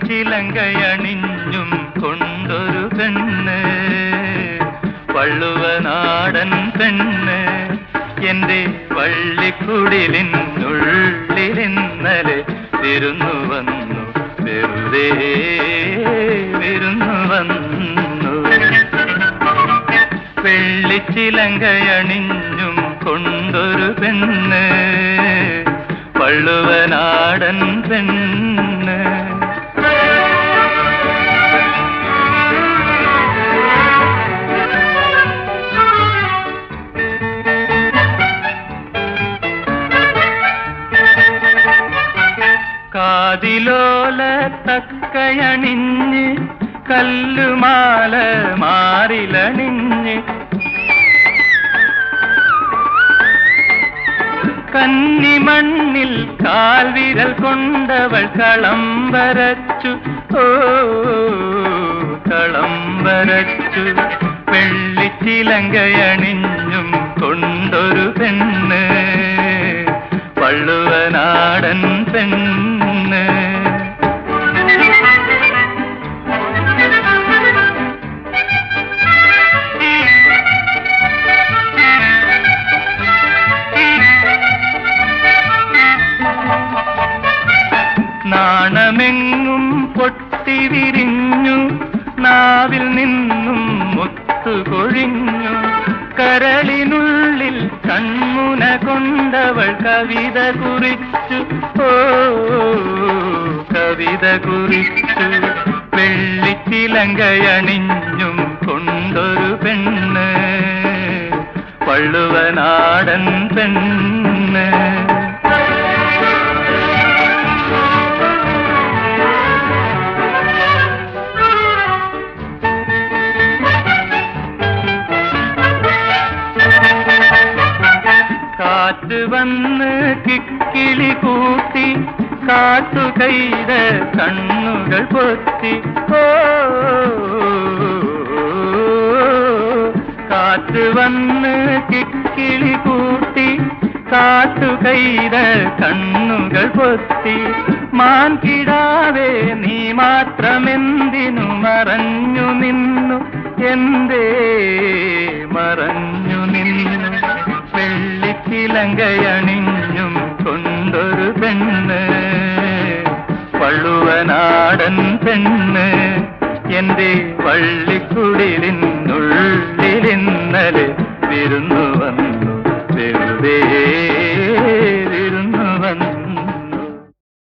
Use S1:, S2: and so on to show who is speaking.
S1: വെള്ളിച്ചിലങ്കയണിഞ്ഞും കൊണ്ടൊരു പെണ്ണ്, വള്ളുവനാടൻ പെണ്ണ്. എന്റെ വള്ളിക്കുടിലിനുള്ളിലിന്നലെ വിരുന്നു വന്നു, വെറുതെ വിരുന്നു വന്നു. വെള്ളിച്ചിലങ്കയണിഞ്ഞും കൊണ്ടൊരു പെണ്ണ്, വള്ളുവനാടൻ പെണ്ണ്. കാതിലോല തക്കയണിഞ്ഞ് കല്ലുമാല മാറിലണിഞ്ഞ്, കന്നിമണ്ണിൽ കാൽവിരൽ കൊണ്ടവൾ കളം വരച്ചു, ഓ കളം വരച്ചു. വെള്ളിച്ചിലങ്കയണിഞ്ഞും കൊണ്ടൊരു പെണ്ണ്, വള്ളുവനാടൻ പെണ്ണ്. നാണമെങ്ങും പൊട്ടി വിരിഞ്ഞു, നാവിൽ നിന്നും മുത്തുകൊഴിഞ്ഞു. കരളിനുള്ളിൽ കൺമുന കൊണ്ടവൾ കവിത കുറിച്ചു, ഓ കവിത കുറിച്ചു. വെള്ളിച്ചിലങ്കയണിഞ്ഞും കൊണ്ടൊരു പെണ്ണ്, വള്ളുവനാടൻ പെണ്ണ്. കാറ്റ് വന്ന് കിക്കിളി കൂട്ടി, കാട്ടുകൈത കണ്ണുകൾ പൊത്തി, ഓ കാറ്റ് വന്ന് കിക്കിളി കൂട്ടി, കാട്ടുകൈത കണ്ണുകൾ പൊത്തി. മാൻകിടാവേ നീ മാത്രമെന്തിനു മറഞ്ഞു നിന്നു, എന്തേ മറഞ്ഞു നിന്നു. വെള്ളിച്ചിലങ്കയണിഞ്ഞും കൊണ്ടൊരു പെണ്ണ്, വള്ളുവനാടൻ പെണ്ണ്. എന്റെ വള്ളിക്കുടിലിനുള്ളിലിന്നലെ വിരുന്നു